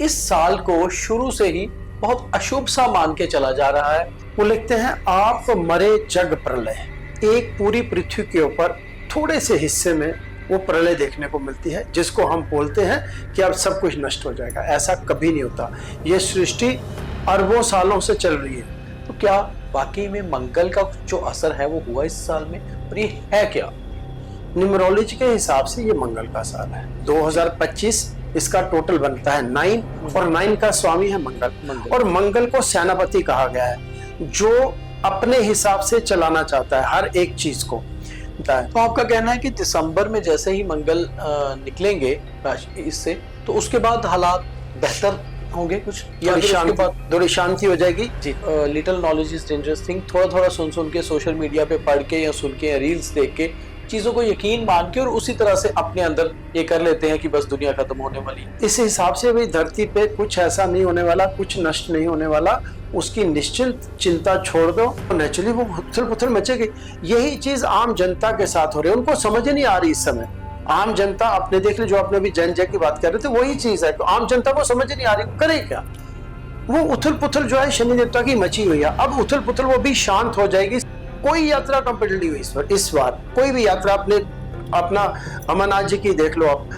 इस साल को शुरू से ही बहुत अशुभ सा मान के चला जा रहा है। वो लिखते हैं, आप मरे जग प्रलय। एक पूरी पृथ्वी के ऊपर थोड़े से हिस्से में वो प्रलय देखने को मिलती है, जिसको हम बोलते हैं कि अब सब कुछ नष्ट हो जाएगा। ऐसा कभी नहीं होता। ये सृष्टि अरबों सालों से चल रही है। तो क्या वाकई में मंगल का जो असर है वो हुआ इस साल में, और ये है क्या? न्यूमरोलॉजी के हिसाब से ये मंगल का साल है। 2025 इसका टोटल बनता है 9, और 9 का स्वामी है मंगल। और मंगल को सेनापति कहा गया है, जो अपने हिसाब से चलाना चाहता है हर एक चीज को। तो आपका कहना है कि दिसंबर में जैसे ही मंगल निकलेंगे इससे, तो उसके बाद हालात बेहतर होंगे कुछ, या उसके बाद थोड़ी शांति हो जाएगी? जी। Little knowledge is dangerous thing. थोड़ा थोड़ा सुन के, सोशल मीडिया पे पढ़ के या सुन के या रील्स देख के चीजों को यकीन मान के और उसी तरह से अपने अंदर ये कर लेते हैं कि बस दुनिया खत्म होने वाली है। इस हिसाब से भी धरती पे कुछ ऐसा नहीं होने वाला, कुछ नष्ट नहीं होने वाला। उसकी निश्चिंत चिंता छोड़ दो, नेचुरली वो उथल पुथल मचेगी। यही चीज आम जनता के साथ हो रही है, उनको समझ नहीं आ रही इस समय। आम जनता अपने देख ले, जो आपने अभी जन जय की बात कर रहे थे, वही चीज है। आम जनता को समझ नहीं आ रही, करे क्या? वो उथल पुथल जो है शनि देवता की मची हुई है। अब उथल पुथल वो भी शांत हो जाएगी। कोई यात्रा कंप्लीट नहीं हुई इस बार कोई भी यात्रा अपना अमरनाथ जी की देख लो आप,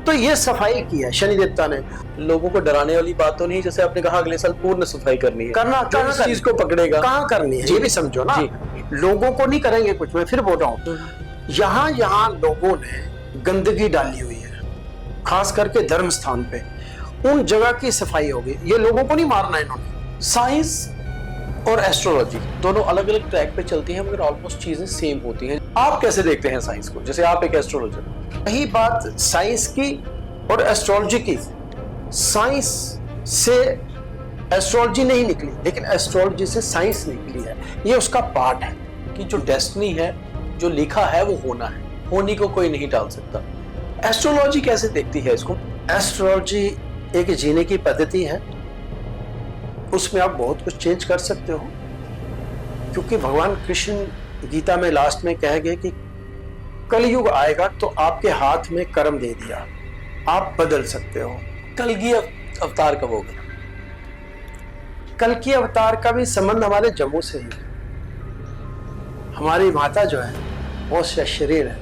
तो ये सफाई की है शनि देवता ने। लोगों को डराने वाली बात तो नहीं, जैसे आपने कहा अगले साल पूर्ण सफाई करनी है, करना इस चीज को पकड़ेगा कहाँ करनी है, ये भी समझो ना। लोगों को नहीं करेंगे कुछ। मैं फिर बोल रहा हूँ, यहाँ लोगों ने गंदगी डाली हुई है, खास करके धर्म स्थान पे। उन जगह की सफाई होगी। ये लोगों को नहीं मारना इन्होंने। साइंस और एस्ट्रोलॉजी दोनों अलग अलग ट्रैक पे चलती हैं, मगर ऑलमोस्ट चीजें सेम होती हैं। आप कैसे देखते हैं साइंस को, जैसे आप एक एस्ट्रोलॉजर? वही बात साइंस की और एस्ट्रोलॉजी की। साइंस से एस्ट्रोलॉजी नहीं निकली, लेकिन एस्ट्रोलॉजी से साइंस निकली है। ये उसका पार्ट है कि जो डेस्टिनी है, जो लिखा है वो होना है, होने को कोई नहीं टाल सकता। एस्ट्रोलॉजी कैसे देखती है इसको? एस्ट्रोलॉजी एक जीने की पद्धति है। उसमें आप बहुत कुछ चेंज कर सकते हो, क्योंकि भगवान कृष्ण गीता में लास्ट में कह गए कि कलयुग आएगा तो आपके हाथ में कर्म दे दिया, आप बदल सकते हो। कलगी अवतार कब होगा? कल की अवतार का भी संबंध हमारे जम्मू से ही है। हमारी माता जो है वो शरीर है,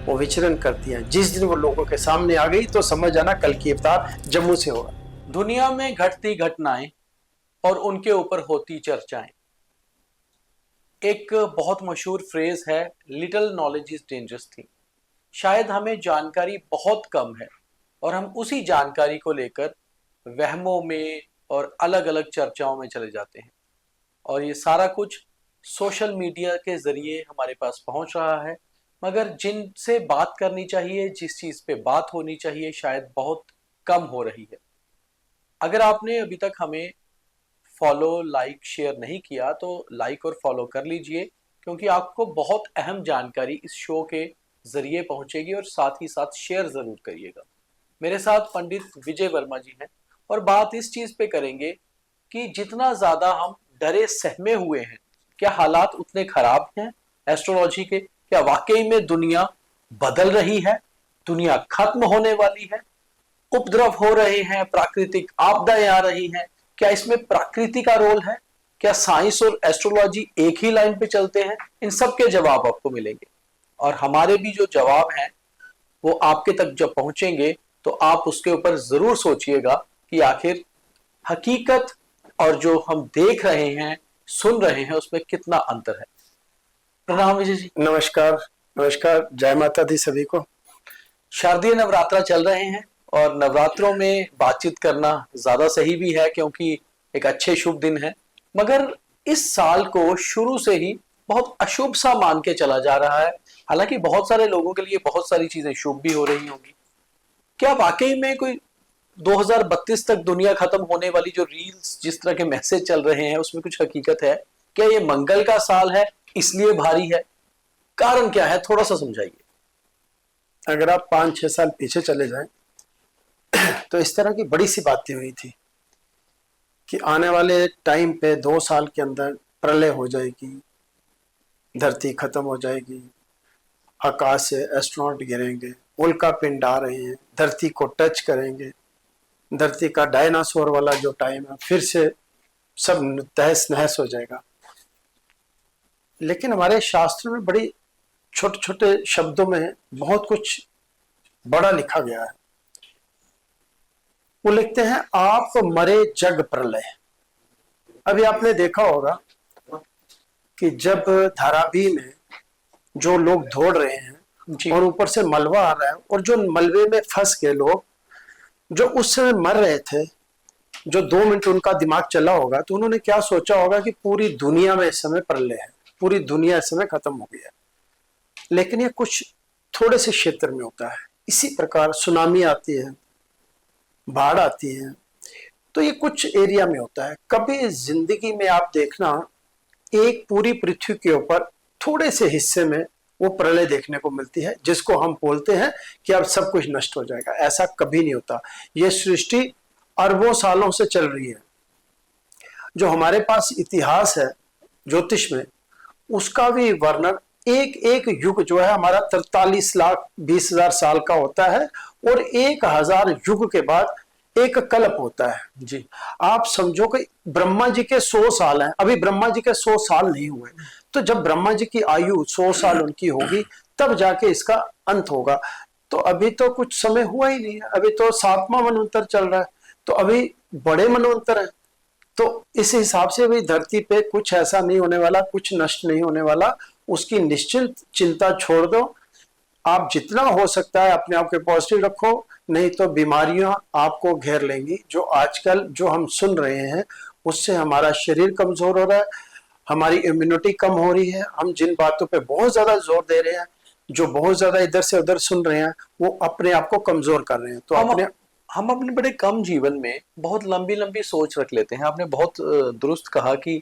वो विचरण करती है। जिस दिन वो लोगों के सामने आ गई तो समझ जाना कल की अवतार जम्मू से होगा। दुनिया में घटती घटनाएं और उनके ऊपर होती चर्चाएं। एक बहुत मशहूर फ्रेज है, little knowledge is dangerous thing. शायद हमें जानकारी बहुत कम है और हम उसी जानकारी को लेकर वहमों में और अलग अलग चर्चाओं में चले जाते हैं, और ये सारा कुछ सोशल मीडिया के जरिए हमारे पास पहुंच रहा है। मगर जिनसे बात करनी चाहिए, जिस चीज पे बात होनी चाहिए, शायद बहुत कम हो रही है। अगर आपने अभी तक हमें फॉलो, लाइक, शेयर नहीं किया तो लाइक और फॉलो कर लीजिए, क्योंकि आपको बहुत अहम जानकारी इस शो के जरिए पहुंचेगी, और साथ ही साथ शेयर जरूर करिएगा। मेरे साथ पंडित विजय वर्मा जी हैं, और बात इस चीज पे करेंगे कि जितना ज्यादा हम डरे सहमे हुए हैं, क्या हालात उतने खराब हैं एस्ट्रोलॉजी के? क्या वाकई में दुनिया बदल रही है? दुनिया खत्म होने वाली है? उपद्रव हो रहे हैं, प्राकृतिक आपदाएं आ रही हैं, क्या इसमें प्रकृति का रोल है? क्या साइंस और एस्ट्रोलॉजी एक ही लाइन पे चलते हैं? इन सब के जवाब आपको मिलेंगे, और हमारे भी जो जवाब हैं वो आपके तक जब पहुंचेंगे तो आप उसके ऊपर जरूर सोचिएगा कि आखिर हकीकत और जो हम देख रहे हैं, सुन रहे हैं, उसमें कितना अंतर है। प्रणाम विजय जी। नमस्कार। नमस्कार, जय माता दी सभी को। शारदीय नवरात्र चल रहे हैं, और नवरात्रों में बातचीत करना ज्यादा सही भी है, क्योंकि एक अच्छे शुभ दिन है। मगर इस साल को शुरू से ही बहुत अशुभ सा मान के चला जा रहा है। हालांकि बहुत सारे लोगों के लिए बहुत सारी चीजें शुभ भी हो रही होंगी। क्या वाकई में कोई 2032 तक दुनिया खत्म होने वाली जो रील्स, जिस तरह के मैसेज चल रहे हैं, उसमें कुछ हकीकत है? क्या ये मंगल का साल है इसलिए भारी है? कारण क्या है, थोड़ा सा समझाइए। अगर आप 5-6 साल पीछे चले जाएं तो इस तरह की बड़ी सी बातें हुई थी कि आने वाले टाइम पे 2 साल के अंदर प्रलय हो जाएगी, धरती खत्म हो जाएगी, आकाश से एस्ट्रोनॉट गिरेंगे, उल्का पिंड आ रहे हैं, धरती को टच करेंगे, धरती का डायनासोर वाला जो टाइम है, फिर से सब तहस नहस हो जाएगा। लेकिन हमारे शास्त्र में बड़ी छोटे छोटे शब्दों में बहुत कुछ बड़ा लिखा गया है। वो लिखते हैं, आप मरे जग प्रलय। अभी आपने देखा होगा कि जब धारावी में जो लोग दौड़ रहे हैं और ऊपर से मलबा आ रहा है, और जो मलबे में फंस गए लोग जो उस समय मर रहे थे, जो 2 मिनट उनका दिमाग चला होगा, तो उन्होंने क्या सोचा होगा कि पूरी दुनिया में इस समय प्रलय है, पूरी दुनिया इस समय खत्म हो गई है। लेकिन ये कुछ थोड़े से क्षेत्र में होता है। इसी प्रकार सुनामी आती है, बाढ़ आती है, तो ये कुछ एरिया में होता है। कभी जिंदगी में आप देखना, एक पूरी पृथ्वी के ऊपर थोड़े से हिस्से में वो प्रलय देखने को मिलती है, जिसको हम बोलते हैं कि अब सब कुछ नष्ट हो जाएगा। ऐसा कभी नहीं होता। ये सृष्टि अरबों सालों से चल रही है। जो हमारे पास इतिहास है ज्योतिष में, उसका भी वर्णन एक एक युग जो है हमारा 43,20,000 साल का होता है, और 1,000 युग के बाद एक कल्प होता है। जी, आप समझो कि ब्रह्मा जी के 100 साल हैं, अभी ब्रह्मा जी के 100 साल नहीं हुए, तो जब ब्रह्मा जी की आयु 100 साल उनकी होगी, तब जाके इसका अंत होगा। तो अभी तो कुछ समय हुआ ही नहीं है, अभी तो 7वां मनवंतर चल रहा है, तो अभी बड़े मनवंतर है। तो इस हिसाब से भी धरती पे कुछ ऐसा नहीं होने वाला, कुछ नष्ट नहीं होने वाला। उसकी निश्चिंत चिंता छोड़ दो। आप जितना हो सकता है अपने आप को पॉजिटिव रखो, नहीं तो बीमारियां आपको घेर लेंगी। जो आजकल जो हम सुन रहे हैं, उससे हमारा शरीर कमजोर हो रहा है, हमारी इम्यूनिटी कम हो रही है। हम जिन बातों पे बहुत ज्यादा जोर दे रहे हैं, जो बहुत ज्यादा इधर से उधर सुन रहे हैं, वो अपने आप को कमजोर कर रहे हैं। तो हम अपने बड़े कम जीवन में बहुत लंबी लंबी सोच रख लेते हैं। आपने बहुत दुरुस्त कहा कि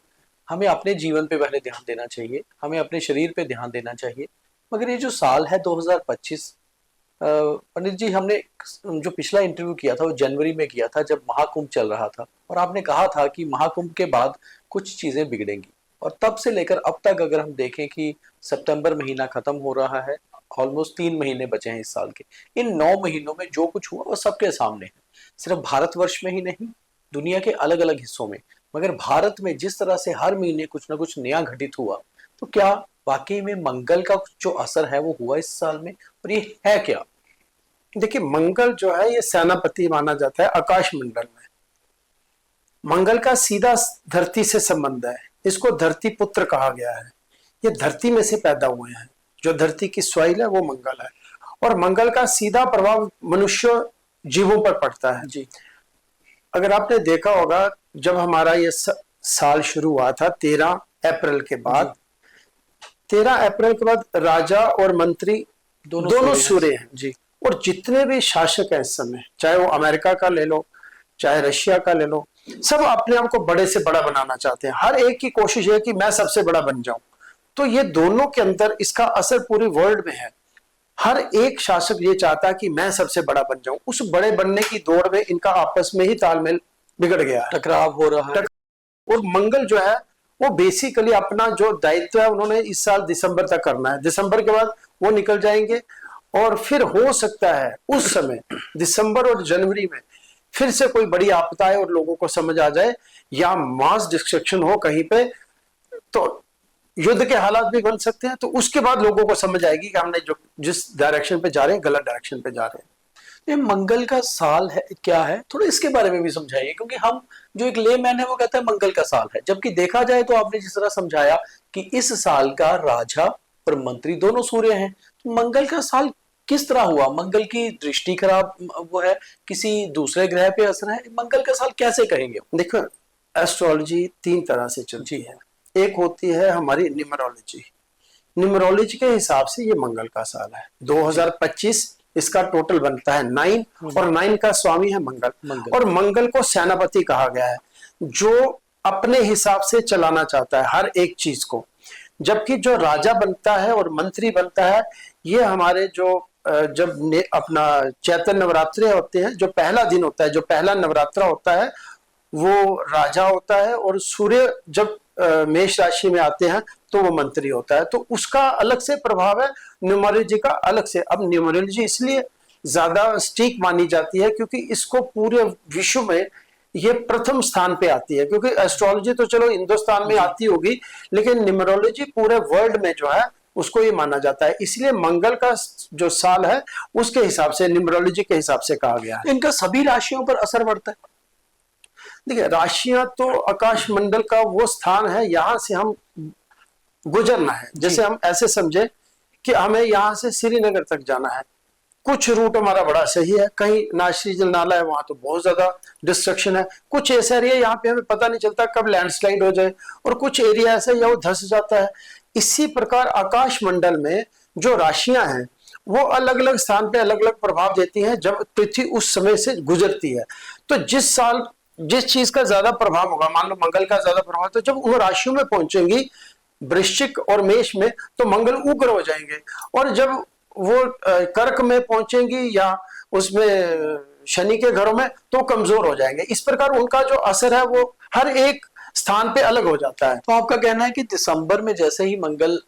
हमें अपने जीवन पे पहले ध्यान देना चाहिए, हमें अपने शरीर पे ध्यान देना चाहिए। मगर ये जो साल है 2025, पंडित जी, हमने जो पिछला इंटरव्यू किया था वो जनवरी में किया था, जब महाकुंभ चल रहा था, और आपने कहा था कि महाकुंभ के बाद कुछ चीजें बिगड़ेंगी। और तब से लेकर अब तक अगर हम देखें कि सितंबर महीना खत्म हो रहा है, ऑलमोस्ट 3 महीने बचे हैं इस साल के। इन 9 महीनों में जो कुछ हुआ वो सबके सामने है, सिर्फ भारतवर्ष में ही नहीं, दुनिया के अलग अलग हिस्सों में। मगर भारत में जिस तरह से हर महीने कुछ ना कुछ नया घटित हुआ, तो क्या वाकई में मंगल का जो असर है वो हुआ इस साल में, और ये है क्या? देखिए, मंगल जो है ये सेनापति माना जाता है आकाश मंडल में। मंगल का सीधा धरती से संबंध है, इसको धरती पुत्र कहा गया है। ये धरती में से पैदा हुए हैं, जो धरती की सॉइल है वो मंगल है, और मंगल का सीधा प्रभाव मनुष्य जीवों पर पड़ता है। जी, अगर आपने देखा होगा, जब हमारा ये साल शुरू हुआ था 13 अप्रैल के बाद, 13 अप्रैल के बाद राजा और मंत्री दोनों सूर्य हैं। जी, और जितने भी शासक हैं इस समय, चाहे वो अमेरिका का ले लो, चाहे रशिया का ले लो, सब अपने आप को बड़े से बड़ा बनाना चाहते हैं। हर एक की कोशिश है कि मैं सबसे बड़ा बन जाऊं। तो ये दोनों के अंदर इसका असर पूरे वर्ल्ड में है। हर एक शासक ये चाहता है कि मैं सबसे बड़ा बन जाऊं। उस बड़े बनने की दौड़ में इनका आपस में ही तालमेल बिगड़ गया है, टकराव हो रहा है। और मंगल जो है वो बेसिकली अपना जो दायित्व है उन्होंने इस साल दिसंबर तक करना है। दिसंबर के बाद वो निकल जाएंगे, और फिर हो सकता है उस समय दिसंबर और जनवरी में फिर से कोई बड़ी आपदा आए और लोगों को समझ आ जाए, या मास डिस्ट्रक्शन हो कहीं पे, तो युद्ध के हालात भी बन सकते हैं। तो उसके बाद लोगों को समझ आएगी कि हमने जो जिस डायरेक्शन पे जा रहे हैं, गलत डायरेक्शन पे जा रहे हैं। ये मंगल का साल है क्या है, थोड़ा इसके बारे में भी समझाइए, क्योंकि हम जो एक लेमैन है वो कहता है मंगल का साल है, जबकि देखा जाए तो आपने जिस तरह समझाया कि इस साल का राजा और मंत्री दोनों सूर्य हैं, तो मंगल का साल किस तरह हुआ? मंगल की दृष्टि खराब वो है, किसी दूसरे ग्रह पे असर है? मंगल का साल कैसे कहेंगे? देखो, एस्ट्रोलॉजी 3 तरह से चलती है। एक होती है हमारी न्यूमरोलॉजी। न्यूमरोलॉजी के हिसाब से ये मंगल का साल है। 2025 इसका टोटल बनता है 9, और 9 का स्वामी है मंगल। और मंगल को सेनापति कहा गया है, जो अपने हिसाब से चलाना चाहता है हर एक चीज को। जबकि जो राजा बनता है और मंत्री बनता है, ये हमारे जो जब अपना चैत्र नवरात्रे होते हैं, जो पहला दिन होता है, जो पहला नवरात्रा होता है, वो राजा होता है, और सूर्य जब मेष राशि में आते हैं तो वो मंत्री होता है। तो उसका अलग से प्रभाव है, न्यूमरोलॉजी का अलग से। अब न्यूमरोलॉजी इसलिए ज्यादा स्टीक मानी जाती है, क्योंकि इसको पूरे विश्व में ये प्रथम स्थान पे आती है। क्योंकि एस्ट्रोलॉजी तो चलो हिंदुस्तान में आती होगी, लेकिन न्यूमरोलॉजी पूरे वर्ल्ड में जो है उसको ये माना जाता है। इसलिए मंगल का जो साल है उसके हिसाब से, न्यूमरोलॉजी के हिसाब से कहा गया है। इनका सभी राशियों पर असर पड़ता है? देखिए, राशियां तो आकाश मंडल का वो स्थान है, यहां से हम गुजरना है। जैसे हम ऐसे समझे कि हमें यहाँ से श्रीनगर तक जाना है, कुछ रूट हमारा बड़ा सही है, कहीं नाश्री जल नाला है वहां तो बहुत ज्यादा डिस्ट्रक्शन है, कुछ ऐसा एरिया यहाँ पे हमें पता नहीं चलता कब लैंडस्लाइड हो जाए, और कुछ एरिया ऐसा या वो धंस जाता है। इसी प्रकार आकाश मंडल में जो राशियां हैं वो अलग अलग स्थान पे अलग अलग प्रभाव देती हैं जब पृथ्वी उस समय से गुजरती है। तो जिस साल जिस चीज का ज्यादा प्रभाव होगा, मान लो मंगल का ज्यादा प्रभाव, तो जब वो राशियों में पहुंचेंगी वृश्चिक और मेष में तो मंगल उग्र हो जाएंगे, और जब वो कर्क में पहुंचेंगी या उसमें शनि के घरों में तो कमजोर हो जाएंगे। इस प्रकार उनका जो असर है वो हर एक स्थान पे अलग हो जाता है। तो आपका कहना है कि दिसंबर में जैसे ही मंगल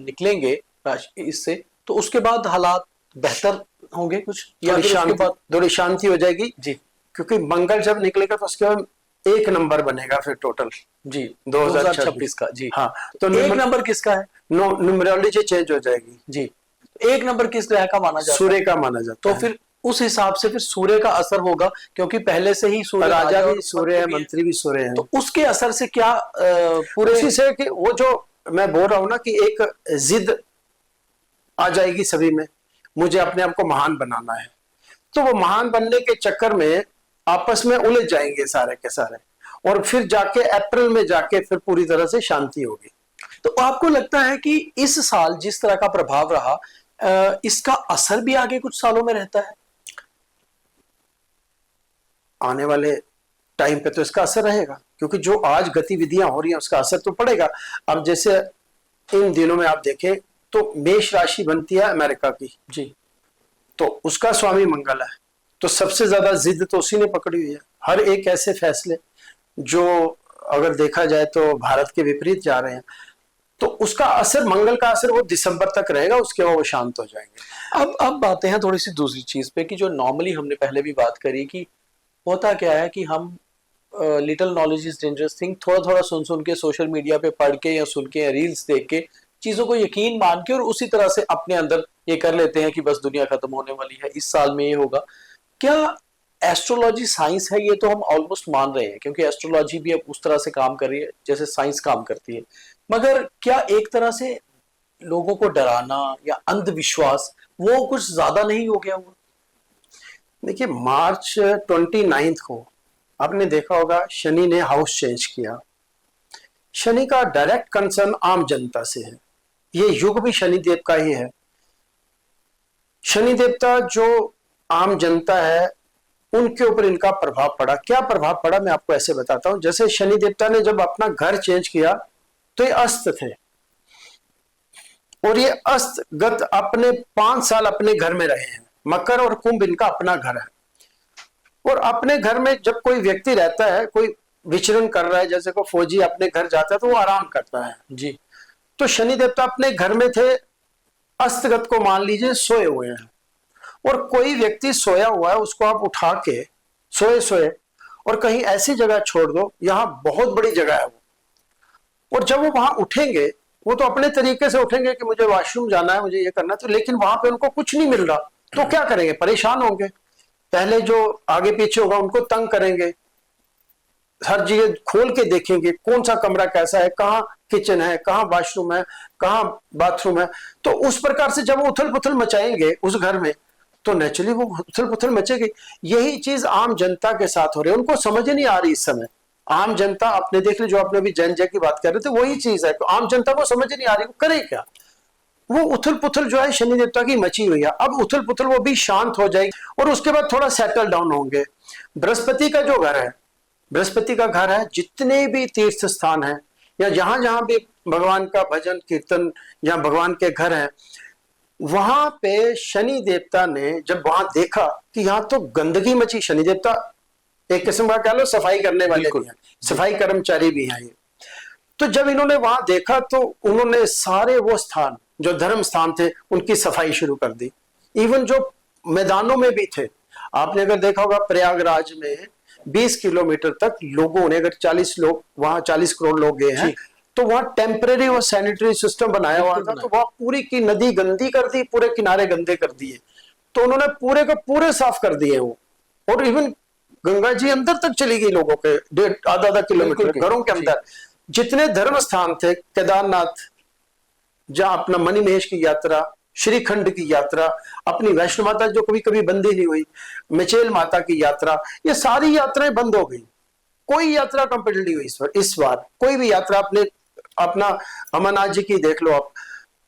निकलेंगे राशि इससे, तो उसके बाद हालात बेहतर होंगे कुछ, या फिर उसके बाद थोड़ी शांति हो जाएगी जी? क्योंकि मंगल जब निकलेगा तो उसके बाद एक नंबर बनेगा फिर टोटल जी 2026 का जी। हाँ, तो एक नंबर किसका है? न्यूमरोलॉजी चेंज हो जाएगी जी। एक नंबर किस ग्रह का माना जाता है? सूर्य का माना जाता तो है। फिर उस हिसाब से फिर सूर्य का असर होगा, क्योंकि पहले से ही सूर्य राजा भी सूर्य है, मंत्री भी सूर्य है। तो उसके असर से क्या पूरे उसी से कि वो जो मैं बोल रहा हूं ना कि एक जिद आ जाएगी सभी में, मुझे अपने आप को महान बनाना है, तो वो महान बनने के चक्कर में आपस में उलझ जाएंगे सारे के सारे, और फिर जाके अप्रैल में जाके फिर पूरी तरह से शांति होगी। तो आपको लगता है कि इस साल जिस तरह का प्रभाव रहा, इसका असर भी आगे कुछ सालों में रहता है? आने वाले टाइम पे तो इसका असर रहेगा, क्योंकि जो आज गतिविधियां हो रही हैं उसका असर तो पड़ेगा। अब जैसे इन दिनों में आप देखें तो मेष राशि बनती है अमेरिका की जी, तो उसका स्वामी मंगल है, तो सबसे ज्यादा जिद तो उसी ने पकड़ी हुई है। हर एक ऐसे फैसले जो अगर देखा जाए तो भारत के विपरीत जा रहे हैं, तो उसका असर, मंगल का असर वो दिसंबर तक रहेगा, उसके बाद वो शांत हो जाएंगे। अब बातें हैं थोड़ी सी दूसरी चीज पे, कि जो नॉर्मली हमने पहले भी बात करी कि होता क्या है कि हम little knowledge is dangerous thing, थोड़ा थोड़ा सुन के, सोशल मीडिया पे पढ़ के या सुन के या रील्स देख के चीजों को यकीन मान के और उसी तरह से अपने अंदर ये कर लेते हैं कि बस दुनिया खत्म होने वाली है, इस साल में ये होगा। क्या एस्ट्रोलॉजी साइंस है? ये तो हम ऑलमोस्ट मान रहे हैं, क्योंकि एस्ट्रोलॉजी भी अब उस तरह से काम कर रही है जैसे साइंस काम करती है। मगर क्या एक तरह से लोगों को डराना या अंधविश्वास वो कुछ ज्यादा नहीं हो गया हुआ? देखिए, मार्च 29 को आपने देखा होगा शनि ने हाउस चेंज किया। शनि का डायरेक्ट कंसर्न आम जनता से है, ये युग भी शनि देव का ही है। शनि देवता जो आम जनता है उनके ऊपर इनका प्रभाव पड़ा। क्या प्रभाव पड़ा मैं आपको ऐसे बताता हूं। जैसे शनि देवता ने जब अपना घर चेंज किया तो ये अस्त थे, और ये अस्त गत अपने 5 साल अपने घर में रहे हैं। मकर और कुंभ इनका अपना घर है, और अपने घर में जब कोई व्यक्ति रहता है, कोई विचरण कर रहा है, जैसे को फौजी अपने घर जाता है तो वो आराम करता है जी। तो शनि देवता अपने घर में थे, अस्तगत को मान लीजिए सोए हुए हैं, और कोई व्यक्ति सोया हुआ है उसको आप उठा के सोए सोए और कहीं ऐसी जगह छोड़ दो, यहां बहुत बड़ी जगह है वो, और जब वो वहां उठेंगे वो तो अपने तरीके से उठेंगे कि मुझे वॉशरूम जाना है, मुझे ये करना है, तो लेकिन वहां पे उनको कुछ नहीं मिल रहा तो क्या करेंगे? परेशान होंगे। पहले जो आगे पीछे होगा उनको तंग करेंगे, हर जगह खोल के देखेंगे कौन सा कमरा कैसा है, कहाँ किचन है, कहाँ वॉशरूम है, कहाँ बाथरूम है। तो उस प्रकार से जब वो उथल पुथल मचाएंगे उस घर में तो नेचुरली वो उथल पुथल मचेगी। यही चीज आम जनता के साथ हो रही है, उनको समझ नहीं आ रही इस समय। आम जनता अपने देख ली, जो आपने भी जैन जय की बात कर रहे थे, वही चीज है। तो आम जनता को समझ नहीं आ रही, वो करे क्या? वो उथल पुथल जो है शनि देवता की मची हुई है। अब उथल पुथल वो भी शांत हो जाएगी और उसके बाद थोड़ा सेटल डाउन होंगे। बृहस्पति का जो घर है, बृहस्पति का घर है, जितने भी तीर्थ स्थान है या जहां जहां भी भगवान का भजन कीर्तन या भगवान के घर है, वहां पे शनि देवता ने जब वहां देखा कि यहाँ तो गंदगी मची, शनि देवता एक किस्म का कह लो सफाई करने वाले भी हैं, सफाई कर्मचारी भी हैं ये। तो जब इन्होंने वहां देखा तो उन्होंने सारे वो स्थान जो धर्म स्थान थे उनकी सफाई शुरू कर दी। इवन जो मैदानों में भी थे। आपने अगर देखा होगा प्रयागराज में 20 किलोमीटर तक लोगों ने, अगर 40 लोग वहां 40 करोड़ लोग गए हैं, तो वहां टेम्परेरी और सैनिटरी सिस्टम बनाया हुआ था, तो वहां पूरी की नदी गंदी कर दी, पूरे किनारे गंदे कर दिए, तो उन्होंने पूरे के पूरे साफ कर दिए वो। और इवन गंगा जी अंदर तक चली गई लोगों के, आधा किलोमीटर घरों के अंदर। जितने धर्म स्थान थे, केदारनाथ, जहां अपना मणि महेश की यात्रा, श्रीखंड की यात्रा, अपनी वैष्णो माता जो कभी कभी बंद ही नहीं हुई, मिचेल माता की यात्रा, ये सारी यात्राएं बंद हो गई। कोई यात्रा कंप्लीट नहीं हुई इस बार कोई भी यात्रा। अपने अपना अमरनाथ जी की देख लो आप,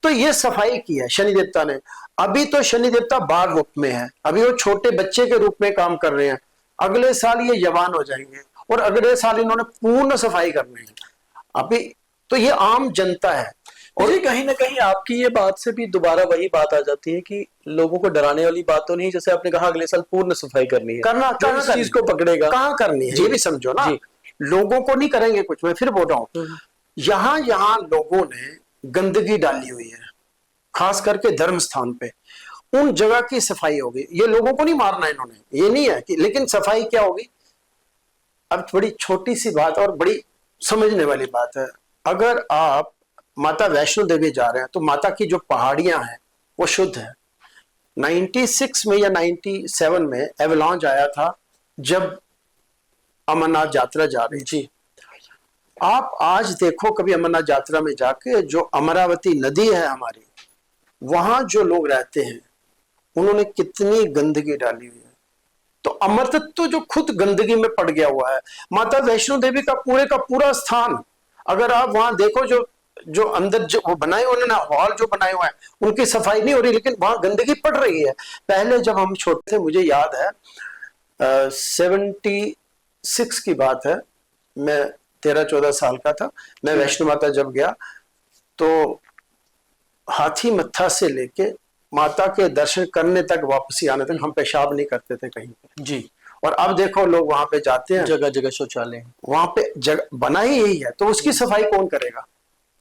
तो ये सफाई की है शनि देवता ने। अभी तो शनि देवता बाल रूप में है, अभी वो छोटे बच्चे के रूप में काम कर रहे हैं। अगले साल ये जवान हो जाएंगे और अगले साल इन्होंने पूर्ण सफाई करनी है। अभी तो ये आम जनता है। और ये कहीं ना कहीं आपकी ये बात से भी दोबारा वही बात आ जाती है कि लोगों को डराने वाली बात तो नहीं, जैसे आपने कहा अगले साल पूर्ण सफाई करनी है, करना इस चीज को पकड़ेगा कहाँ करनी है, ये भी समझो ना। लोगों को नहीं करेंगे कुछ। मैं फिर बोल रहा हूँ, यहाँ लोगों ने गंदगी डाली हुई है, खास करके धर्म स्थान पे, उन जगह की सफाई होगी। ये लोगों को नहीं मारना इन्होंने, ये नहीं है कि, लेकिन सफाई क्या होगी। अब बड़ी छोटी सी बात और बड़ी समझने वाली बात है। अगर आप माता वैष्णो देवी जा रहे हैं तो माता की जो पहाड़ियां हैं वो शुद्ध है। 96 में या 97 में एवलांच आया था जब अमरनाथ यात्रा जा रही थी। आप आज देखो कभी अमरनाथ यात्रा में जाके, जो अमरावती नदी है हमारी, वहां जो लोग रहते हैं उन्होंने कितनी गंदगी डाली हुई है। तो अमर तत्व जो खुद गंदगी में पड़ गया हुआ है। माता वैष्णो देवी का पूरा स्थान, अगर आप वहां देखो, जो अंदर जो वो बनाए उन्होंने हॉल जो बनाए हुए हैं, उनकी सफाई नहीं हो रही, लेकिन वहां गंदगी पड़ रही है। पहले जब हम छोटे थे, मुझे याद है 76 की बात है, मैं 13-14 साल का था, मैं वैष्णो माता जब गया तो हाथी मत्था से लेके माता के दर्शन करने तक, वापसी आने तक हम पेशाब नहीं करते थे कहीं पे जी। और अब देखो लोग वहां पे जाते हैं, जगह जगह शौचालय, वहां पे जगह बना ही यही है, तो उसकी सफाई कौन करेगा।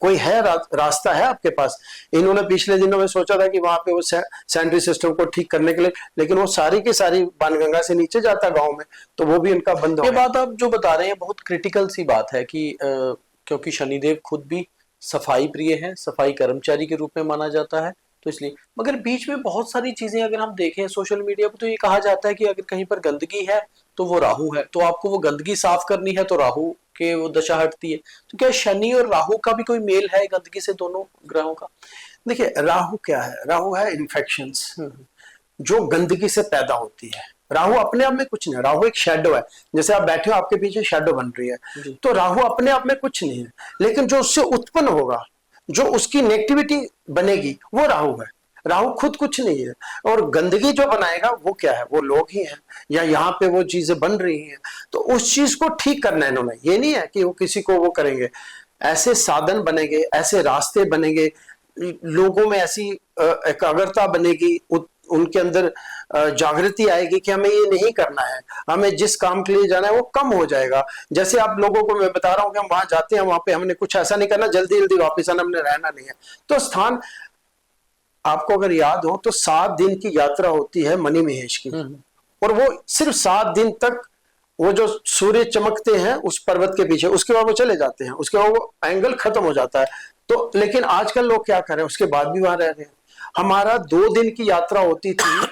कोई है रास्ता है आपके पास। इन्होंने पिछले दिनों में सोचा था कि वहां पे वो सैनिटरी सिस्टम को ठीक करने के लिए, लेकिन वो सारी की सारी बाणगंगा से नीचे जाता गांव में, तो वो भी इनका बंद हो गया। ये बात आप जो बता रहे हैं बहुत क्रिटिकल सी बात है कि क्योंकि शनिदेव खुद भी सफाई प्रिय है, सफाई कर्मचारी के रूप में माना जाता है, तो इसलिए। मगर बीच में बहुत सारी चीजें अगर हम देखें सोशल मीडिया पर, तो ये कहा जाता है कि अगर कहीं पर गंदगी है तो वो राहु है, तो आपको वो गंदगी साफ करनी है तो राहु के वो दशा हटती है। तो क्या शनि और राहु का भी कोई मेल है गंदगी से, दोनों ग्रहों का? देखिए राहु क्या है, राहु है इन्फेक्शंस जो गंदगी से पैदा होती है। राहु अपने आप में कुछ नहीं, राहु एक शैडो है। जैसे आप बैठे हो, आपके पीछे शैडो बन रही है, तो राहु अपने आप में कुछ नहीं है, लेकिन जो उससे उत्पन्न होगा, जो उसकी नेगेटिविटी बनेगी, वो राहु है। राहु खुद कुछ नहीं है। और गंदगी जो बनाएगा वो क्या है, वो लोग ही हैं, या यहाँ पे वो चीजें बन रही हैं, तो उस चीज को ठीक करना है इन्होंने। ये नहीं है कि वो किसी को वो करेंगे। ऐसे साधन बनेंगे, ऐसे रास्ते बनेंगे, लोगों में ऐसी एकाग्रता बनेगी, उनके अंदर जागृति आएगी कि हमें ये नहीं करना है, हमें जिस काम के लिए जाना है वो कम हो जाएगा। जैसे आप लोगों को मैं बता रहा हूँ कि हम वहां जाते हैं, वहां पे हमने कुछ ऐसा नहीं करना, जल्दी जल्दी वापस आना, हमने रहना नहीं है। तो स्थान आपको अगर याद हो तो 7 दिन की यात्रा होती है मणि महेश की, और वो सिर्फ 7 दिन तक वो जो सूर्य चमकते हैं उस पर्वत के पीछे, उसके बाद वो चले जाते हैं, उसके बाद वो एंगल खत्म हो जाता है। तो लेकिन आजकल लोग क्या कर रहे हैं, उसके बाद भी वहां रह रहे हैं। हमारा 2 दिन की यात्रा होती थी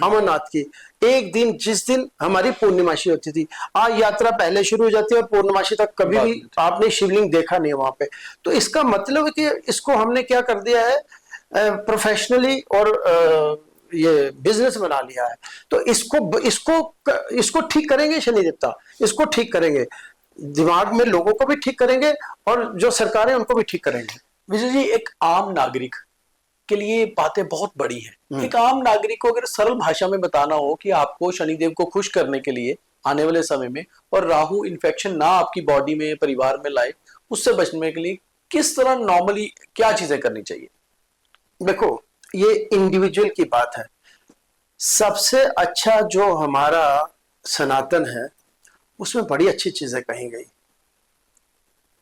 अमरनाथ की। एक दिन, जिस दिन हमारी पूर्णिमाशी होती थी, आज यात्रा पहले शुरू हो जाती है और पूर्णिमाशी तक कभी भी आपने शिवलिंग देखा नहीं है वहां पे। तो इसका मतलब है कि इसको हमने क्या कर दिया है, प्रोफेशनली और ये बिजनेस बना लिया है। तो इसको ठीक करेंगे शनि देवता, इसको ठीक करेंगे, दिमाग में लोगों को भी ठीक करेंगे और जो सरकारें उनको भी ठीक करेंगे। विजय जी, एक आम नागरिक के लिए बातें बहुत बड़ी हैं। एक आम नागरिक को अगर सरल भाषा में बताना हो कि आपको शनिदेव को खुश करने के लिए आने वाले समय में, और राहु इन्फेक्शन ना आपकी बॉडी में, परिवार में लाए, उससे बचने के लिए किस तरह नॉर्मली क्या चीजें करनी चाहिए? देखो, ये इंडिविजुअल की बात है। सबसे अच्छा जो हमारा सनातन है उसमें बड़ी अच्छी चीजें कही गई।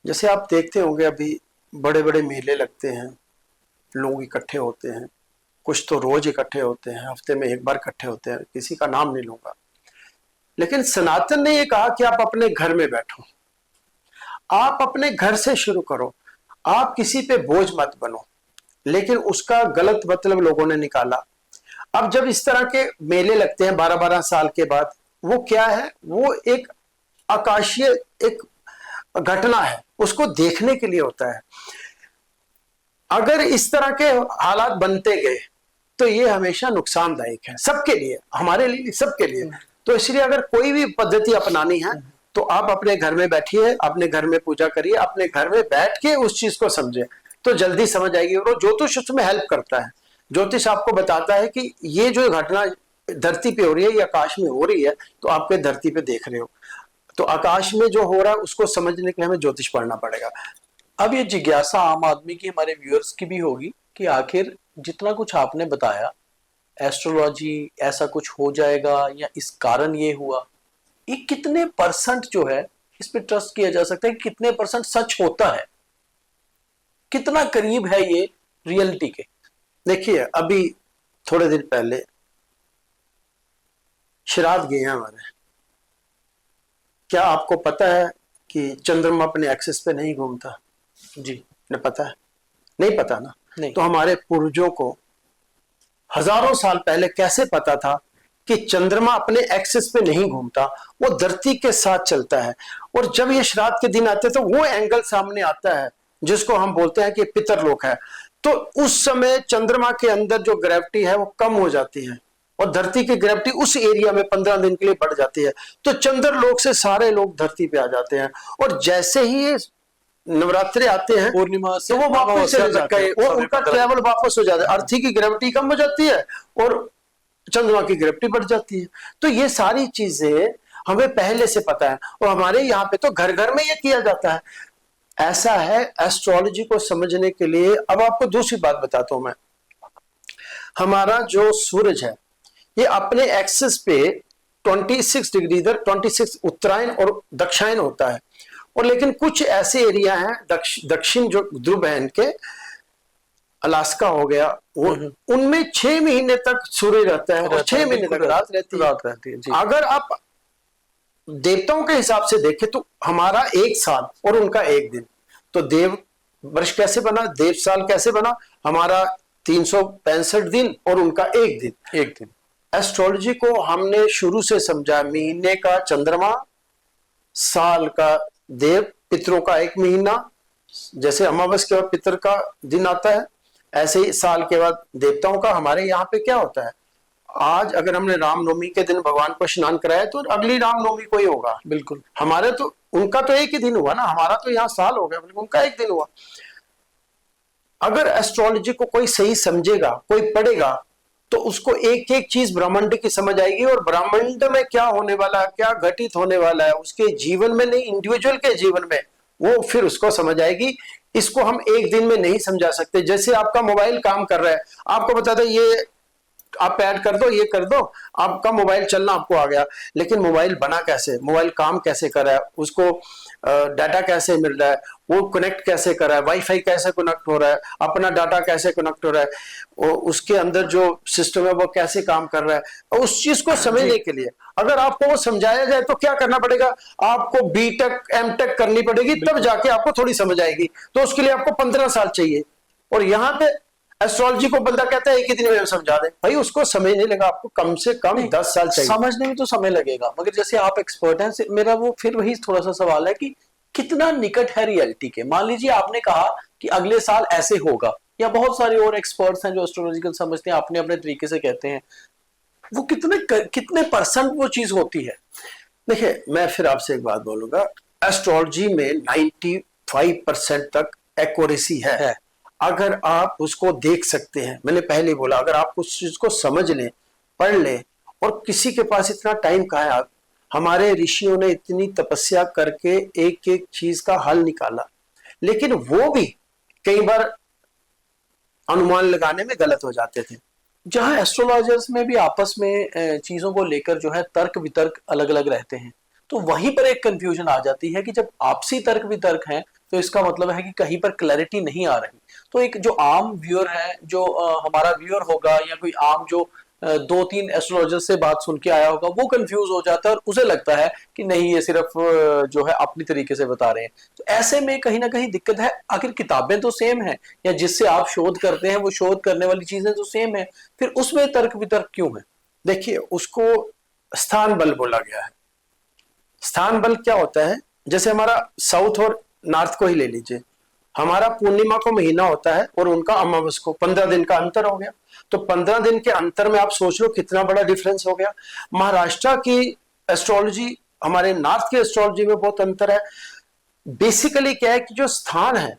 जैसे आप देखते होंगे अभी बड़े बड़े मेले लगते हैं, लोग इकट्ठे होते हैं, कुछ तो रोज इकट्ठे होते हैं, हफ्ते में एक बार इकट्ठे होते हैं, किसी का नाम नहीं लूंगा। लेकिन सनातन ने ये कहा कि आप अपने घर में बैठो, आप अपने घर से शुरू करो, आप किसी पे बोझ मत बनो। लेकिन उसका गलत मतलब लोगों ने निकाला। अब जब इस तरह के मेले लगते हैं 12-12 साल के बाद, वो क्या है, वो एक आकाशीय एक घटना है, उसको देखने के लिए होता है। अगर इस तरह के हालात बनते गए तो ये हमेशा नुकसानदायक है सबके लिए, हमारे लिए, सबके लिए। तो इसलिए अगर कोई भी पद्धति अपनानी है तो आप अपने घर में बैठिए, अपने घर में पूजा करिए, अपने घर में बैठ के उस चीज को समझे तो जल्दी समझ आएगी। और ज्योतिष उसमें हेल्प करता है। ज्योतिष आपको बताता है कि ये जो घटना धरती पे हो रही है, ये आकाश में हो रही है, तो आपके धरती पे देख रहे हो। तो आकाश में जो हो रहा है उसको समझने के लिए हमें ज्योतिष पढ़ना पड़ेगा। अब ये जिज्ञासा आम आदमी की, हमारे व्यूअर्स की भी होगी कि आखिर जितना कुछ आपने बताया, एस्ट्रोलॉजी ऐसा कुछ हो जाएगा या इस कारण ये हुआ, ये कितने परसेंट जो है इस पे ट्रस्ट किया जा सकता है, कितने परसेंट सच होता है, कितना करीब है ये रियलिटी के? देखिए, अभी थोड़े दिन पहले श्राद्ध गए हैं हमारे। क्या आपको पता है कि चंद्रमा अपने एक्सिस पे नहीं घूमता? जी, ने पता है? नहीं पता ना। नहीं। तो हमारे पूर्वजों को हजारों साल पहले कैसे पता था कि चंद्रमा अपने एक्सिस पे नहीं घूमता, वो धरती के साथ चलता है। और जब ये श्राद्ध के दिन आते हैं तो वो एंगल सामने आता है जिसको हम बोलते हैं कि पितरलोक है। तो उस समय चंद्रमा के अंदर जो ग्रेविटी है वो कम हो जाती है और धरती की ग्रेविटी उस एरिया में 15 दिन के लिए बढ़ जाती है। तो चंद्रलोक से सारे लोग धरती पे आ जाते हैं। और जैसे ही ये नवरात्रे आते हैं, पूर्णिमा से तो वो वापस चले जाते हैं, वो उनका ट्रेवल वापस हो जाता है। अर्थी की ग्रेविटी कम हो जाती है और चंद्रमा की ग्रेविटी बढ़ जाती है। तो ये सारी चीजें हमें पहले से पता है और हमारे यहाँ पे तो घर घर में ये किया जाता है। ऐसा है एस्ट्रोलॉजी को समझने के लिए। अब आपको दूसरी बात बताता हूं मैं। हमारा जो सूरज है ये अपने एक्सिस पे 26 डिग्री इधर, 26 उत्तरायण और दक्षिणायन होता है। और लेकिन कुछ ऐसे एरिया हैं दक्षिण जो ध्रुव है इनके, अलास्का हो गया, वो उनमें 6 महीने तक सूर्य रहता है और 6 महीने तक रात रहती है। अगर आप देवताओं के हिसाब से देखें तो हमारा 1 साल और उनका 1 दिन, तो देव वर्ष कैसे बना, देव साल कैसे बना? हमारा 365 दिन और उनका 1 दिन। 1 दिन। एस्ट्रोलॉजी को हमने शुरू से समझा, महीने का चंद्रमा, साल का देव, पितरों का 1 महीना, जैसे अमावस के बाद पितर का दिन आता है, ऐसे ही साल के बाद देवताओं का। हमारे यहाँ पे क्या होता है, आज अगर हमने रामनवमी के दिन भगवान को स्नान कराया तो अगली रामनवमी को ही होगा। बिल्कुल। हमारे तो उनका तो 1 ही दिन हुआ ना, हमारा तो यहाँ साल हो गया, उनका 1 दिन हुआ। अगर एस्ट्रोलॉजी को कोई सही समझेगा, कोई पढ़ेगा, तो उसको एक एक चीज ब्रह्मांड की समझ आएगी और ब्रह्मांड में क्या होने वाला है, क्या घटित होने वाला है उसके जीवन में, नहीं इंडिविजुअल के जीवन में, वो फिर उसको समझ आएगी। इसको हम 1 दिन में नहीं समझा सकते। जैसे आपका मोबाइल काम कर रहा है, आपको बता दो ये आप ऐड कर दो, ये कर दो, आपका मोबाइल चलना आपको आ गया। लेकिन मोबाइल बना कैसे, मोबाइल काम कैसे कर रहा है, उसको डाटा कैसे मिल रहा है, वो कनेक्ट कैसे कर रहा है, वाईफाई कैसे कनेक्ट हो रहा है, अपना डाटा कैसे कनेक्ट हो रहा है, और उसके अंदर जो सिस्टम है वो कैसे काम कर रहा है, और उस चीज को समझने के लिए अगर आपको वो समझाया जाए तो क्या करना पड़ेगा, आपको बीटेक एमटेक करनी पड़ेगी, तब जाके आपको थोड़ी समझ आएगी। तो उसके लिए आपको 15 साल चाहिए। और यहाँ पे एस्ट्रोलॉजी को बंदा कहता है 1 ही दिन में समझा दे, भाई उसको समय नहीं लगा, आपको कम से कम 10 साल चाहिए। समझने में तो समय लगेगा, मगर जैसे आप एक्सपर्ट हैं, मेरा वो फिर वही थोड़ा सा सवाल है कि कितना निकट है रियलिटी के। मान लीजिए आपने कहा कि अगले साल ऐसे होगा, या बहुत सारे और एक्सपर्ट्स हैं जो एस्ट्रोलॉजिकल समझते हैं, अपने अपने तरीके से कहते हैं, वो कितने परसेंट वो चीज होती है? देखिए, मैं फिर आपसे एक बात बोलूंगा, एस्ट्रोलॉजी में 95% तक एक्यूरेसी है। अगर आप उसको देख सकते हैं, मैंने पहले बोला, अगर आप उस चीज को समझ लें, पढ़ लें, और किसी के पास इतना टाइम कहाँ है। आप, हमारे ऋषियों ने इतनी तपस्या करके एक एक चीज का हल निकाला, लेकिन वो भी कई बार अनुमान लगाने में गलत हो जाते थे। जहां एस्ट्रोलॉजर्स में भी आपस में चीजों को लेकर जो है तर्क वितर्क अलग अलग रहते हैं, तो वहीं पर एक कंफ्यूजन आ जाती है कि जब आपसी तर्क वितर्क हैं तो इसका मतलब है कि कहीं पर क्लैरिटी नहीं आ रही। तो एक जो आम व्यूअर है, जो हमारा व्यूअर होगा या कोई आम जो 2-3 एस्ट्रोलॉजर से बात सुन के आया होगा, वो कंफ्यूज हो जाता है और उसे लगता है कि नहीं ये सिर्फ जो है अपनी तरीके से बता रहे हैं। तो ऐसे में कहीं ना कहीं दिक्कत है। आखिर किताबें तो सेम है, या जिससे आप शोध करते हैं वो शोध करने वाली चीजें तो सेम है, फिर उसमें तर्क वितर्क क्यों है? देखिए, उसको स्थान बल बोला गया है। स्थान बल क्या होता है? जैसे हमारा साउथ और नॉर्थ को ही ले लीजिए। हमारा पूर्णिमा को महीना होता है और उनका अमावस को, 15 दिन का अंतर हो गया। तो 15 दिन के अंतर में आप सोच लो कितना बड़ा डिफरेंस हो गया। महाराष्ट्र की एस्ट्रोलॉजी हमारे नॉर्थ की एस्ट्रोलॉजी में बहुत अंतर है। बेसिकली क्या है कि जो स्थान है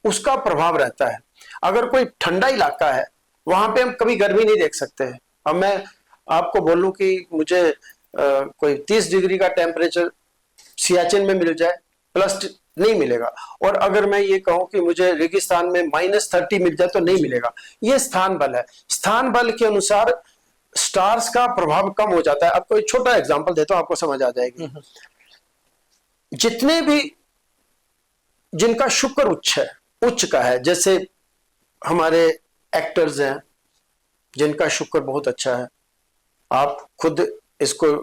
उसका प्रभाव रहता है। अगर कोई ठंडा इलाका है, वहां पे हम कभी गर्मी नहीं देख सकते हैं। अब मैं आपको बोलूं कि मुझे कोई 30 डिग्री का टेम्परेचर सियाचिन में मिल जाए, प्लस नहीं मिलेगा। और अगर मैं ये कहूं कि मुझे रेगिस्तान में -30 मिल जाए तो नहीं मिलेगा। ये स्थान बल है। स्थान बल के अनुसार स्टार्स का प्रभाव कम हो जाता है। आपको एक छोटा एग्जांपल देता हूं, आपको समझ आ जाएगी। जितने भी जिनका शुक्र उच्च का है, जैसे हमारे एक्टर्स हैं जिनका शुक्र बहुत अच्छा है, आप खुद इसको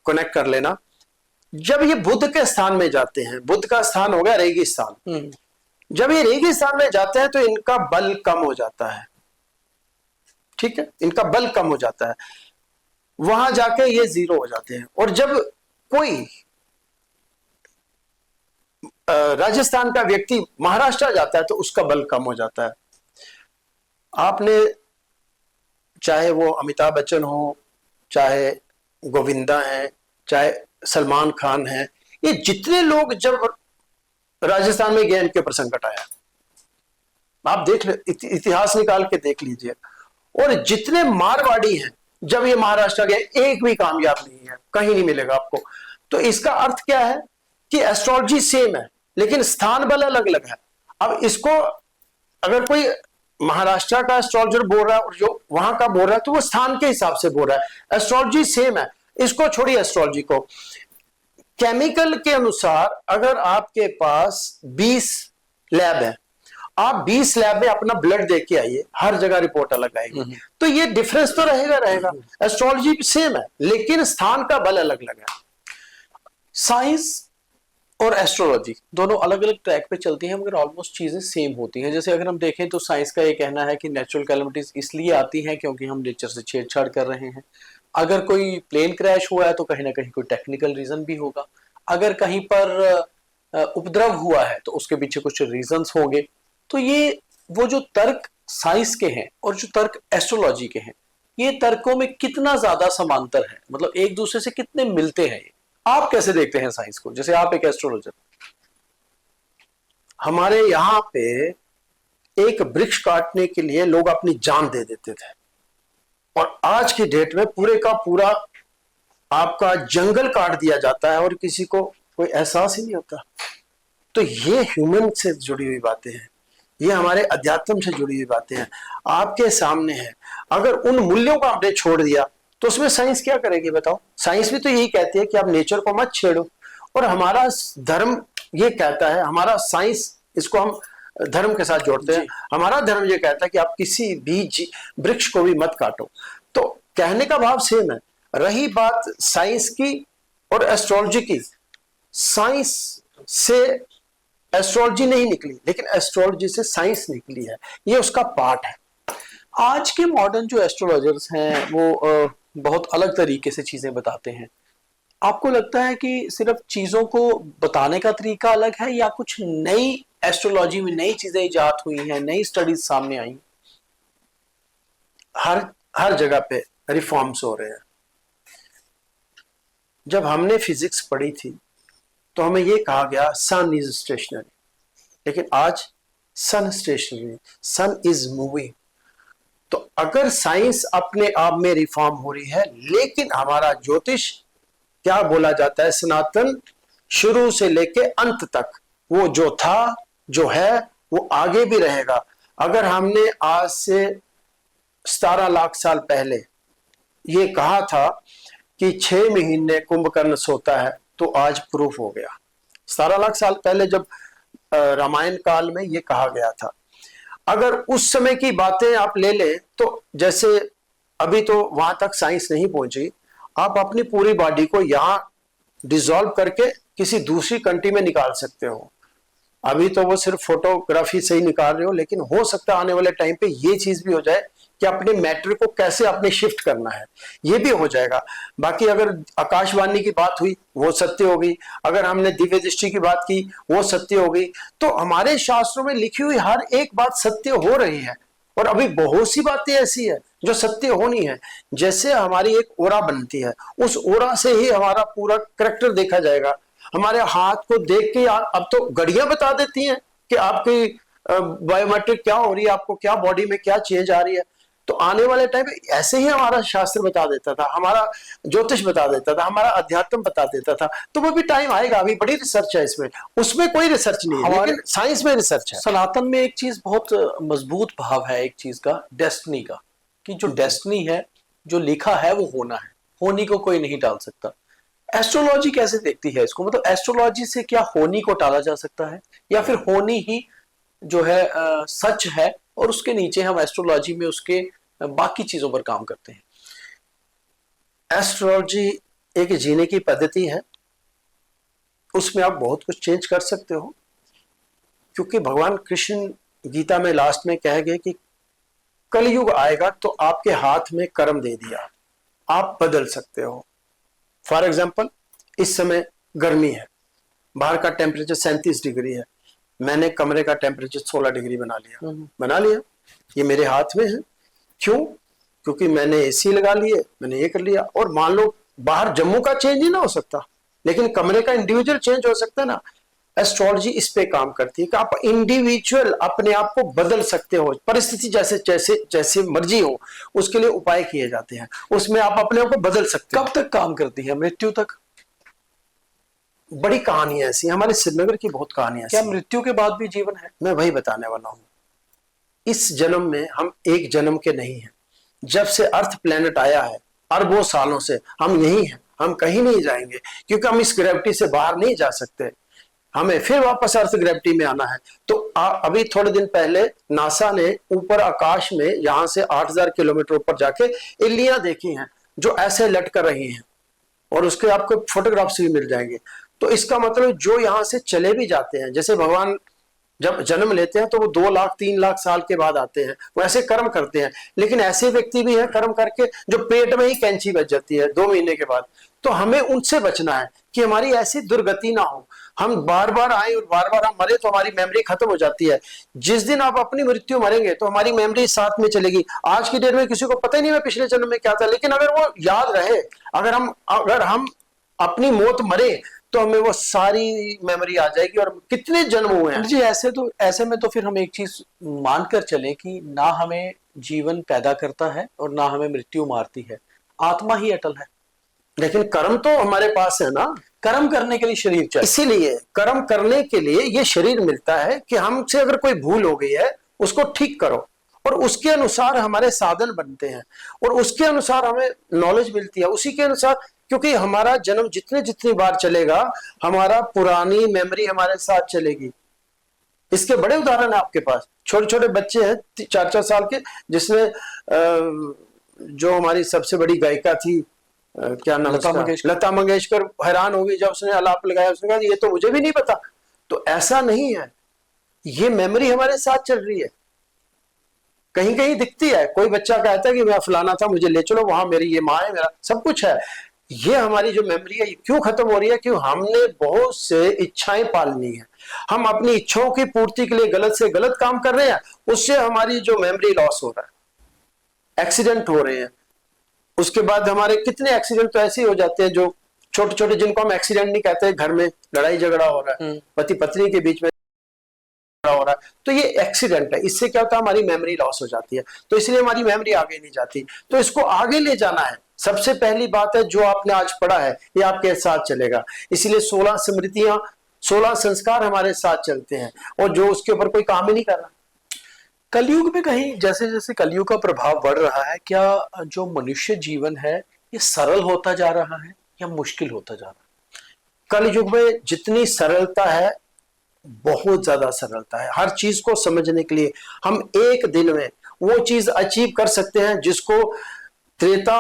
कनेक्ट कर लेना। जब ये बुध के स्थान में जाते हैं, बुध का स्थान हो गया रेगिस्तान, जब ये रेगिस्तान में जाते हैं तो इनका बल कम हो जाता है। ठीक है, इनका बल कम हो जाता है, वहां जाके ये 0 हो जाते हैं। और जब कोई राजस्थान का व्यक्ति महाराष्ट्र जाता है तो उसका बल कम हो जाता है। आपने, चाहे वो अमिताभ बच्चन हो, चाहे गोविंदा है, चाहे सलमान खान है, ये जितने लोग जब राजस्थान में गए इनके ऊपर संकट आया। आप देख ले, इतिहास निकाल के देख लीजिए। और जितने मारवाड़ी हैं जब ये महाराष्ट्र गए, एक भी कामयाब नहीं है, कहीं नहीं मिलेगा आपको। तो इसका अर्थ क्या है कि एस्ट्रोलॉजी सेम है लेकिन स्थान बल अलग अलग है। अब इसको अगर कोई महाराष्ट्र का एस्ट्रोलॉजर बोल रहा है और जो वहां का बोल रहा है तो वो स्थान के हिसाब से बोल रहा है। एस्ट्रोलॉजी सेम है। इसको छोड़िए, एस्ट्रोलॉजी को केमिकल के अनुसार अगर आपके पास 20 लैब है, आप 20 लैब में अपना ब्लड दे के आइए, हर जगह रिपोर्ट अलग आएगी। तो ये डिफरेंस तो रहेगा। एस्ट्रोलॉजी सेम है लेकिन स्थान का बल अलग अलग है। साइंस और एस्ट्रोलॉजी दोनों अलग अलग ट्रैक पे चलती हैं, मगर ऑलमोस्ट चीजें सेम होती हैं। जैसे अगर हम देखें तो साइंस का ये कहना है कि नेचुरल कैलेमिटीज इसलिए आती हैं क्योंकि हम नेचर से छेड़छाड़ कर रहे हैं। अगर कोई प्लेन क्रैश हुआ है तो कहीं ना कहीं कोई टेक्निकल रीजन भी होगा। अगर कहीं पर उपद्रव हुआ है तो उसके पीछे कुछ रीजंस होंगे। तो ये वो जो तर्क साइंस के हैं और जो तर्क एस्ट्रोलॉजी के हैं, ये तर्कों में कितना ज्यादा समांतर है, मतलब एक दूसरे से कितने मिलते हैं? ये आप कैसे देखते हैं साइंस को, जैसे आप एक एस्ट्रोलॉजर? हमारे यहाँ पे एक वृक्ष काटने के लिए लोग अपनी जान दे देते थे और आज की डेट में पूरे का पूरा आपका जंगल काट दिया जाता है और किसी को कोई एहसास ही नहीं होता। तो ये ह्यूमन से जुड़ी हुई बातें हैं, ये हमारे अध्यात्म से जुड़ी हुई बातें हैं, आपके सामने है। अगर उन मूल्यों को आपने छोड़ दिया तो उसमें साइंस क्या करेगी बताओ? साइंस भी तो यही कहती है कि आप नेचर को मत छेड़ो। और हमारा धर्म ये कहता है, हमारा साइंस, इसको हम धर्म के साथ जोड़ते हैं, हमारा धर्म ये कहता है कि आप किसी भी वृक्ष को भी मत काटो। तो कहने का भाव सेम है। रही बात साइंस की और एस्ट्रोलॉजी की, साइंस से एस्ट्रोलॉजी नहीं निकली लेकिन एस्ट्रोलॉजी से साइंस निकली है, ये उसका पार्ट है। आज के मॉडर्न जो एस्ट्रोलॉजर्स हैं वो बहुत अलग तरीके से चीजें बताते हैं। आपको लगता है कि सिर्फ चीजों को बताने का तरीका अलग है, या कुछ नई एस्ट्रोलॉजी में नई चीजें इजाद हुई हैं, नई स्टडीज सामने आई? हर जगह पे रिफॉर्म्स हो रहे हैं। जब हमने फिजिक्स पढ़ी थी तो हमें यह कहा गया सन इज स्टेशनरी, लेकिन आज सन स्टेशनरी, सन इज मूविंग। तो अगर साइंस अपने आप में रिफॉर्म हो रही है, लेकिन हमारा ज्योतिष क्या बोला जाता है, सनातन शुरू से लेके अंत तक वो जो था, जो है, वो आगे भी रहेगा। अगर हमने आज से 17 लाख साल पहले ये कहा था कि 6 महीने कुंभकर्ण सोता है, तो आज प्रूफ हो गया। 17 लाख साल पहले जब रामायण काल में ये कहा गया था। अगर उस समय की बातें आप ले लें तो जैसे अभी तो वहां तक साइंस नहीं पहुंची, आप अपनी पूरी बॉडी को यहाँ डिसॉल्व करके किसी दूसरी कंट्री में निकाल सकते हो। अभी तो वो सिर्फ फोटोग्राफी से ही निकाल रहे हो, लेकिन हो सकता है आने वाले टाइम पे ये चीज भी हो जाए कि अपने मैटर को कैसे अपने शिफ्ट करना है, ये भी हो जाएगा। बाकी अगर आकाशवाणी की बात हुई वो सत्य हो गई, अगर हमने दिव्य दृष्टि की बात की वो सत्य हो गई। तो हमारे शास्त्रों में लिखी हुई हर एक बात सत्य हो रही है, और अभी बहुत सी बातें ऐसी है जो सत्य होनी है। जैसे हमारी एक ओरा बनती है, उस ओरा से ही हमारा पूरा करेक्टर देखा जाएगा। हमारे हाथ को देख के अब तो घड़ियां बता देती हैं कि आपकी बायोमेट्रिक क्या हो रही है, आपको क्या बॉडी में क्या चेंज आ रही है। तो आने वाले टाइम में ऐसे ही हमारा शास्त्र बता देता था, हमारा ज्योतिष बता देता था, हमारा अध्यात्म बता देता था। तो वो भी टाइम आएगा, अभी बड़ी रिसर्च है इसमें, उसमें कोई रिसर्च नहीं है, लेकिन साइंस में रिसर्च है। सनातन में एक चीज बहुत मजबूत भाव है, एक चीज का, डेस्टिनी का, कि जो डेस्टिनी है, जो लिखा है वो होना है, होनी को कोई नहीं टाल सकता। एस्ट्रोलॉजी कैसे देखती है इसको? मतलब एस्ट्रोलॉजी से क्या होनी को टाला जा सकता है, या फिर होनी ही जो है सच है, और उसके नीचे हम एस्ट्रोलॉजी में उसके बाकी चीजों पर काम करते हैं? एस्ट्रोलॉजी एक जीने की पद्धति है, उसमें आप बहुत कुछ चेंज कर सकते हो, क्योंकि भगवान कृष्ण गीता में लास्ट में कह गए कि कलयुग आएगा तो आपके हाथ में कर्म दे दिया, आप बदल सकते हो। फॉर एग्जाम्पल, इस समय गर्मी है, बाहर का टेम्परेचर 37 डिग्री है, मैंने कमरे का टेम्परेचर 16 डिग्री बना लिया। ये मेरे हाथ में है। क्यों? क्योंकि मैंने एसी लगा लिए, मैंने ये कर लिया। और मान लो बाहर जम्मू का चेंज ही ना हो सकता, लेकिन कमरे का इंडिविजुअल चेंज हो सकता है ना। एस्ट्रोलॉजी इस पे काम करती है कि आप इंडिविजुअल अपने आप को बदल सकते हो, परिस्थिति जैसे जैसे जैसे मर्जी हो उसके लिए उपाय किए जाते हैं, उसमें आप अपने आप को बदल सकते हो। कब तक काम करती है? मृत्यु तक? बड़ी कहानी ऐसी, हमारे श्रीनगर की बहुत कहानियां। क्या मृत्यु के बाद भी जीवन है? मैं वही बताने वाला हूं। इस जन्म में हम एक जन्म के नहीं हैं। जब से अर्थ प्लेनेट आया है, अरबों सालों से हम यही हैं, हम कहीं नहीं जाएंगे, क्योंकि हम इस ग्रेविटी से बाहर नहीं जा सकते। हमें फिर वापस अर्थ ग्रेविटी में आना है। तो अभी थोड़े दिन पहले नासा ने ऊपर आकाश में यहां से 8000 किलोमीटर ऊपर जाके इल्लियां देखी हैं जो ऐसे लटक रही हैं, और उसके आपको फोटोग्राफ्स भी मिल जाएंगे। तो इसका मतलब जो यहां से चले भी जाते हैं, जैसे भगवान जब जन्म लेते हैं तो वो 2 लाख 3 लाख साल के बाद आते हैं, वो ऐसे कर्म करते हैं। लेकिन ऐसे व्यक्ति भी हैं कर्म करके जो पेट में ही कैंची बच जाती है 2 महीने के बाद। तो हमें उनसे बचना है कि हमारी ऐसी दुर्गति ना हो, हम बार बार आए और बार बार हम मरे तो हमारी मेमोरी खत्म हो जाती है। जिस दिन आप अपनी मृत्यु मरेंगे तो हमारी मेमोरी साथ में चलेगी। आज की डेट में किसी को पता ही नहीं मैं पिछले जन्म में क्या था, लेकिन अगर वो याद रहे, अगर हम अपनी मौत मरे तो हमें वो सारी मेमोरी आ जाएगी और कितने जन्म हुए हैं। जी, ऐसे में तो फिर हम एक चीज मानकर चलें कि ना हमें जीवन पैदा करता है और ना हमें मृत्यु मारती है, आत्मा ही अटल है। लेकिन कर्म तो हमारे पास है ना, कर्म करने के लिए शरीर चाहिए। इसीलिए कर्म करने के लिए ये शरीर मिलता है कि हमसे अगर कोई भूल हो गई है उसको ठीक करो, और उसके अनुसार हमारे साधन बनते हैं, और उसके अनुसार हमें नॉलेज मिलती है, उसी के अनुसार। क्योंकि हमारा जन्म जितनी बार चलेगा, हमारा पुरानी मेमोरी हमारे साथ चलेगी। इसके बड़े उदाहरण है आपके पास। छोटे छोटे बच्चे हैं 4-4 साल के, जिसने जो हमारी सबसे बड़ी गायिका थी, क्या नाम, लता मंगेशकर हैरान हो गई जब उसने आलाप लगाया। उसने कहा ये तो मुझे भी नहीं पता। तो ऐसा नहीं है, ये मेमोरी हमारे साथ चल रही है, कहीं कहीं दिखती है। कोई बच्चा कहता है कि मैं फलाना था, मुझे ले चलो वहां, मेरी ये माँ है, मेरा सब कुछ है। ये हमारी जो मेमोरी है क्यों खत्म हो रही है? क्यों हमने बहुत से इच्छाएं पालनी है, हम अपनी इच्छाओं की पूर्ति के लिए गलत से गलत काम कर रहे हैं, उससे हमारी जो मेमोरी लॉस हो रहा है, एक्सीडेंट हो रहे हैं। उसके बाद हमारे कितने एक्सीडेंट तो ऐसे ही हो जाते हैं जो छोटे छोटे, जिनको हम एक्सीडेंट नहीं कहते, घर में लड़ाई झगड़ा हो रहा है, पति पत्नी के बीच में हो रहा है, तो ये एक्सीडेंट है। इससे क्या होता है, हमारी मेमोरी लॉस हो जाती है। तो इसलिए हमारी मेमोरी आगे नहीं जाती। तो इसको आगे ले जाना है। सबसे पहली बात है, जो आपने आज पढ़ा है ये आपके साथ चलेगा। इसलिए 16 स्मृतियां, 16 संस्कार हमारे साथ चलते हैं, और जो उसके ऊपर कोई काम ही नहीं कर रहा। कलयुग में कहीं जैसे जैसे कलयुग का प्रभाव बढ़ रहा है, क्या जो मनुष्य जीवन है ये सरल होता जा रहा है या मुश्किल होता जा रहा है? कलयुग में जितनी सरलता है बहुत ज्यादा सरलता है हर चीज को समझने के लिए। हम एक दिन में वो चीज अचीव कर सकते हैं जिसको त्रेता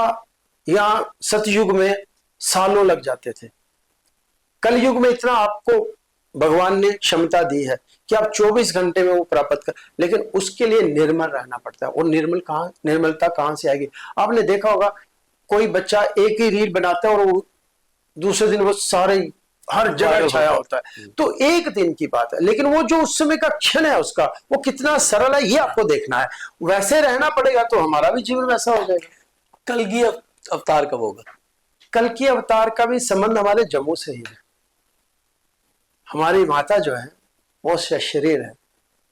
या सतयुग में सालों लग जाते थे। कलयुग में इतना आपको भगवान ने क्षमता दी है कि आप 24 घंटे में वो प्राप्त कर, लेकिन उसके लिए निर्मल रहना पड़ता है। और निर्मलता कहां से आएगी? आपने देखा होगा कोई बच्चा एक ही रील बनाता है और वो दूसरे दिन वो सारे हर जगह छाया होता है। तो एक दिन की बात है, लेकिन वो जो उस समय का क्षण है उसका वो कितना सरल है ये आपको देखना है। वैसे रहना पड़ेगा तो हमारा भी जीवन वैसा हो जाएगा। कल की अवतार कब होगा? कल की अवतार का भी संबंध हमारे जम्मू से ही है। हमारी माता जो है वो शरीर है,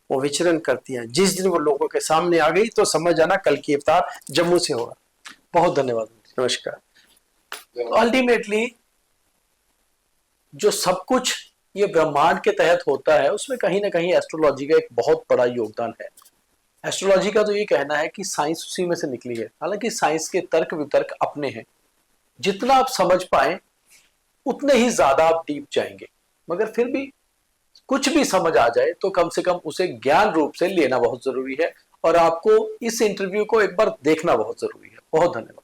वो विचरण करती है। जिस दिन वो लोगों के सामने आ गई तो समझ जाना कल की अवतार जम्मू से होगा। बहुत धन्यवाद। नमस्कार। तो अल्टीमेटली जो सब कुछ ये ब्रह्मांड के तहत होता है उसमें कहीं ना कहीं एस्ट्रोलॉजी का एक बहुत बड़ा योगदान है। एस्ट्रोलॉजी का तो ये कहना है कि साइंस उसी में से निकली है, हालांकि साइंस के तर्क वितर्क अपने हैं। जितना आप समझ पाए उतने ही ज्यादा आप डीप जाएंगे, मगर फिर भी कुछ भी समझ आ जाए तो कम से कम उसे ज्ञान रूप से लेना बहुत जरूरी है। और आपको इस इंटरव्यू को एक बार देखना बहुत जरूरी है। बहुत धन्यवाद।